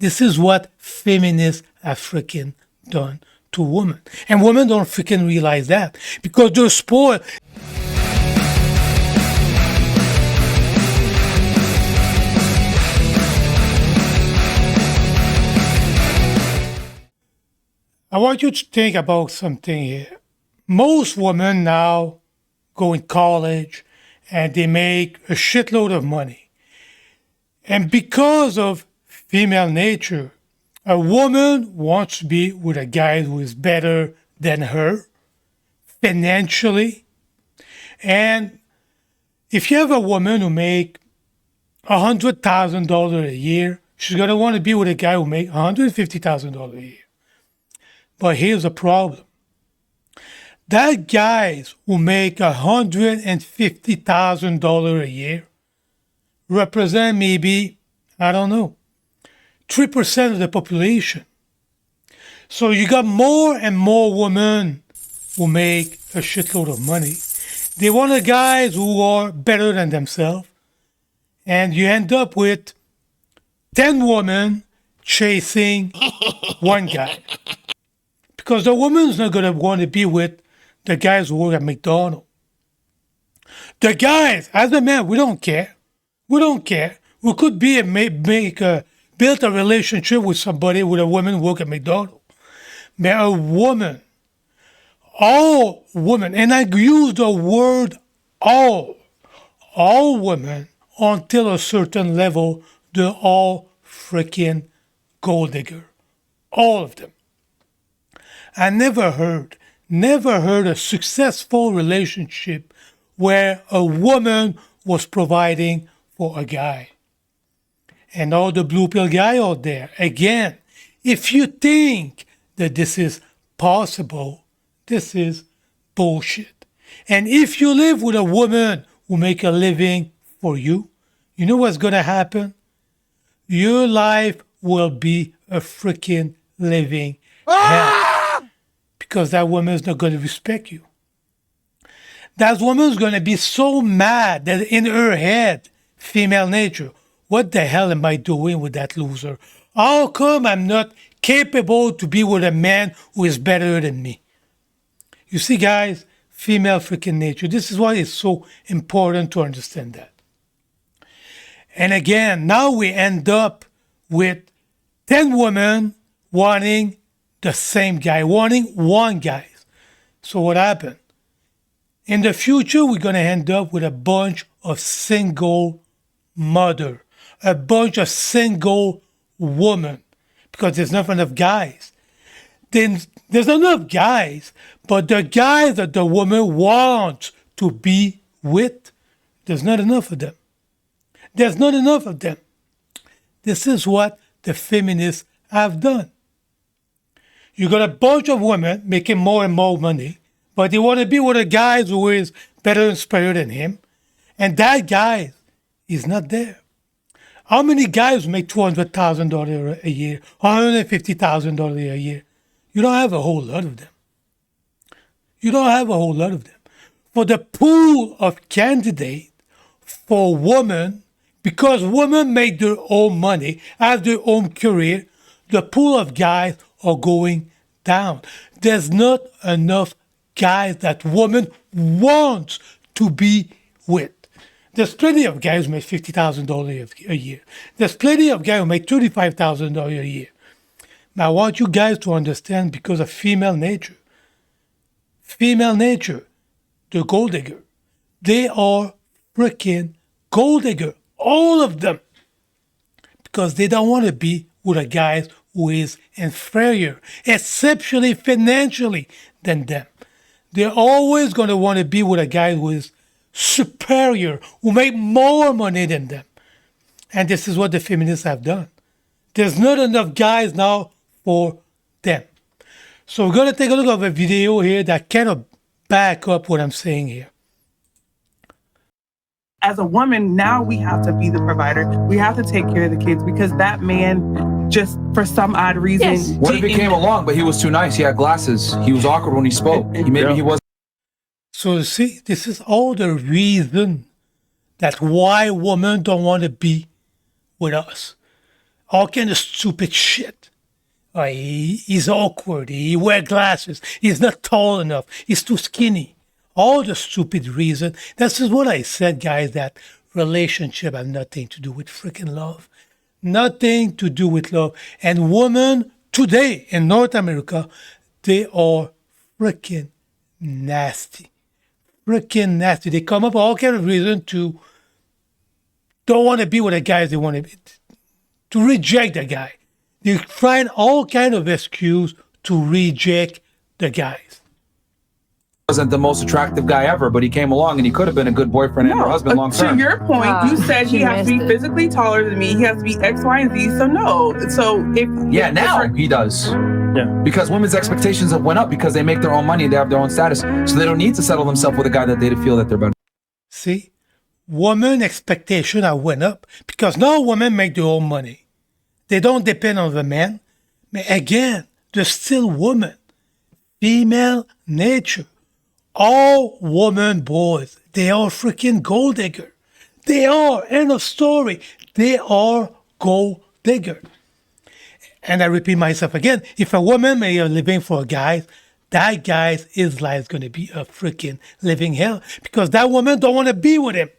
This is what feminists have freaking done to women. And women don't freaking realize that because they're spoiled. I want you to think about something here. Most women now go in college and they make a shitload of money. And because of female nature, a woman wants to be with a guy who is better than her financially. And if you have a woman who make $100,000 a year, she's going to want to be with a guy who make $150,000 a year. But here's the problem. That guys who make $150,000 a year represent maybe, I don't know, 3% of the population. So you got more and more women who make a shitload of money. They want the guys who are better than themselves. And you end up with 10 women chasing one guy. Because the woman's not going to want to be with the guys who work at McDonald's. The guys, as a man, we don't care. We don't care. We could be build a relationship with somebody, with a woman who work at McDonald's. But a woman, all women, and I use the word all women, until a certain level, they're all freaking gold digger. All of them. I never heard a successful relationship where a woman was providing for a guy. And all the blue pill guy out there, again, if you think that this is possible, this is bullshit. And if you live with a woman who make a living for you, you know what's going to happen? Your life will be a freaking living hell. Because that woman is not going to respect you. That woman is going to be so mad that in her head, female nature, what the hell am I doing with that loser? How come I'm not capable to be with a man who is better than me? You see, guys, female freaking nature. This is why it's so important to understand that. And again, now we end up with 10 women wanting the same guy, wanting one guy. So what happened? In the future, we're going to end up with a bunch of single mother, a bunch of single women, because there's not enough guys. Then there's enough guys, but the guys that the woman wants to be with, there's not enough of them. There's not enough of them. This is what the feminists have done. You got a bunch of women making more and more money, but they want to be with a guy who is better inspired than him. And that guy is not there. How many guys make $200,000 a year, $150,000 a year? You don't have a whole lot of them. You don't have a whole lot of them. For the pool of candidates for women, because women make their own money, have their own career, the pool of guys are going down. There's not enough guys that women want to be with. There's plenty of guys who make $50,000 a year. There's plenty of guys who make $35,000 a year. Now, I want you guys to understand, because of female nature, the gold digger, they are freaking gold digger, all of them, because they don't want to be with a guy who is inferior, exceptionally financially than them. They're always going to want to be with a guy who is superior, who make more money than them. And this is what the feminists have done. There's not enough guys now for them. So we're going to take a look at a video here that kind of back up what I'm saying here. As a woman, now we have to be the provider. We have to take care of the kids because that man just, for some odd reason... Yes. What if he came along, but he was too nice? He had glasses. He was awkward when he spoke. He wasn't. So you see, this is all the reason that why women don't want to be with us. all kind of stupid shit. He's awkward. He wears glasses. He's not tall enough. He's too skinny. All the stupid reason. This is what I said, guys, that relationship have nothing to do with freaking love. Nothing to do with love. And women today in North America, they are freaking nasty. Freaking nasty. They come up with all kind of reason to don't want to be with the guys they want to be, to reject the guy. They find all kind of excuse to reject the guys. Wasn't the most attractive guy ever, but he came along and he could have been a good boyfriend and her husband long To term. your point, you said he he has to be missed it. physically taller than me. He has to be X, Y, and Z. So no. So if Yeah, now he does. Yeah. Because women's expectations have went up because they make their own money and they have their own status. So they don't need to settle themselves with a guy that they feel that they're better. See, women expectation have went up because now women make their own money. They don't depend on the man. But again, they're still women. Female nature. All women boys, they are freaking gold digger. They are, end of story. They are gold digger. And I repeat myself again, if a woman may be living for a guy, that guy's his life is going to be a freaking living hell because that woman don't want to be with him.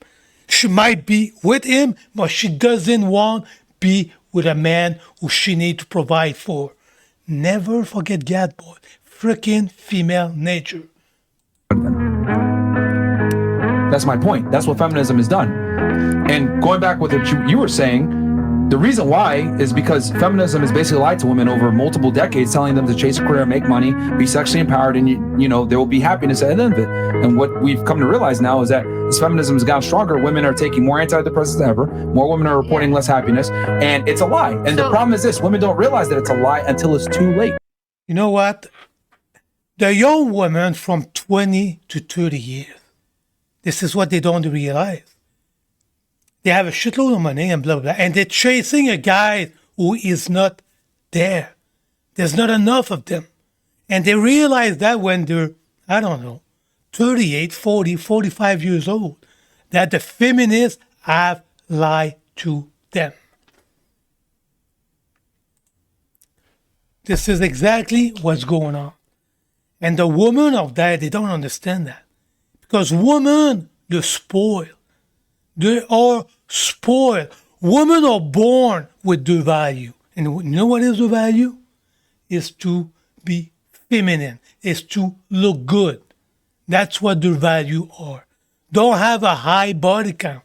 She might be with him, but she doesn't want to be with a man who she need to provide for. Never forget that, boy. Freaking female nature. That's my point. That's what feminism has done. And going back with what you were saying, the reason why is because feminism has basically lied to women over multiple decades, telling them to chase a career, make money, be sexually empowered, and you know there will be happiness at the end of it. And what we've come to realize now is that as feminism has gotten stronger, women are taking more antidepressants than ever. More women are reporting less happiness, and it's a lie. And the problem is this: women don't realize that it's a lie until it's too late. You know what? The young women from 20 to 30 years, this is what they don't realize. They have a shitload of money and blah, blah, blah. And they're chasing a guy who is not there. There's not enough of them. And they realize that when they're, 38, 40, 45 years old, that the feminists have lied to them. This is exactly what's going on. And the women of that, they don't understand that. Because women, they're spoiled. They are spoiled. Women are born with the value. And you know what is the value? Is to be feminine. Is to look good. That's what the value are. Don't have a high body count.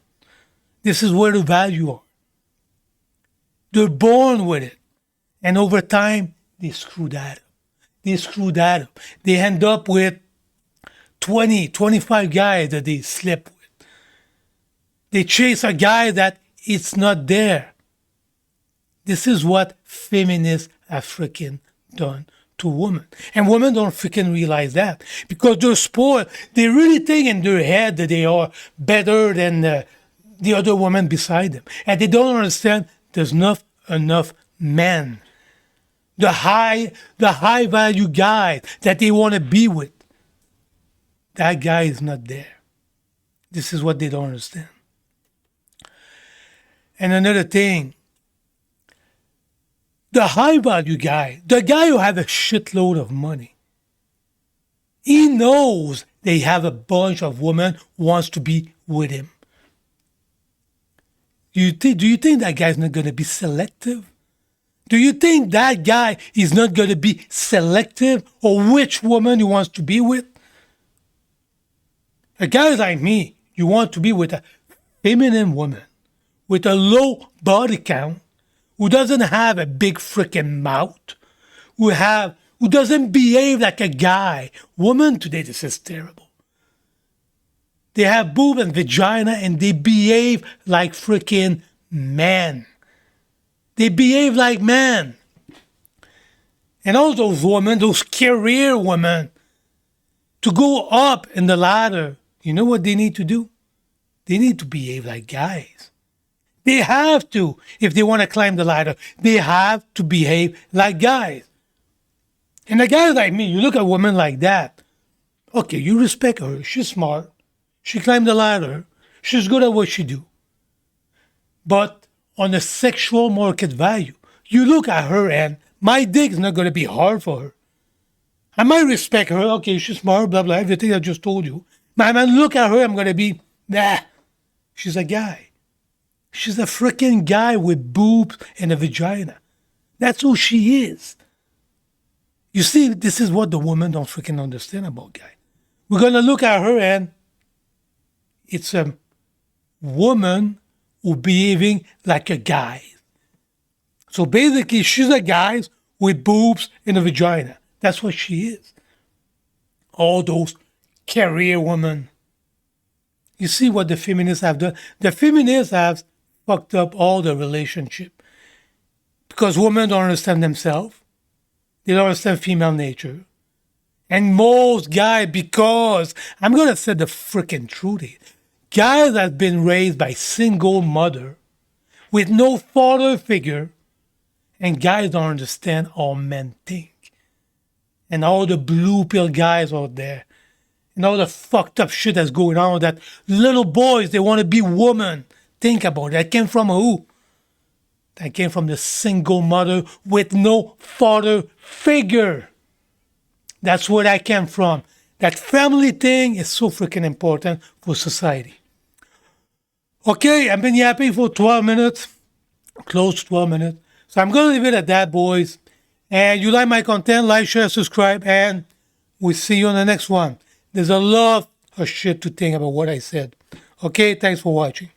This is where the value are. They're born with it. And over time, they screw that up. They end up with 20, 25 guys that they sleep with. They chase a guy that it's not there. This is what feminists have freaking done to women. And women don't freaking realize that because they're spoiled. They really think in their head that they are better than the other woman beside them. And they don't understand there's not enough men. The high value guy that they want to be with. That guy is not there. This is what they don't understand. And another thing, the high value guy, the guy who has a shitload of money, he knows they have a bunch of women who wants to be with him. Do you think that guy's not going to be selective? Do you think that guy is not going to be selective or which woman he wants to be with? A guy like me, you want to be with a feminine woman with a low body count, who doesn't have a big freaking mouth, who doesn't behave like a guy. Women today, this is terrible. They have boob and vagina and they behave like freaking men. They behave like men. And all those women, those career women, to go up in the ladder, you know what they need to do? They need to behave like guys. They have to, if they want to climb the ladder, they have to behave like guys. And a guy like me, you look at a woman like that, okay, you respect her, she's smart, she climbed the ladder, she's good at what she do. But on the sexual market value. You look at her and my dick is not going to be hard for her. I might respect her. Okay, she's smart, blah, blah, everything I just told you. But when I look at her, I'm going to be, nah, she's a guy. She's a freaking guy with boobs and a vagina. That's who she is. You see, this is what the women don't freaking understand about guy. We're going to look at her and it's a woman who behaving like a guy. So basically, she's a guy with boobs and a vagina. That's what she is. All those career women. You see what the feminists have done? The feminists have fucked up all the relationship. Because women don't understand themselves. They don't understand female nature. And most guys, because, I'm going to say the freaking truth here. Guys have been raised by single mother with no father figure. And guys don't understand how men think. And all the blue pill guys out there. And all the fucked up shit that's going on. That little boys, they want to be women. Think about it. That came from who? That came from the single mother with no father figure. That's where that came from. That family thing is so freaking important for society. Okay, I've been yapping for 12 minutes. Close to 12 minutes. So I'm going to leave it at that, boys. And you like my content, like, share, subscribe, and we'll see you on the next one. There's a lot of shit to think about what I said. Okay, thanks for watching.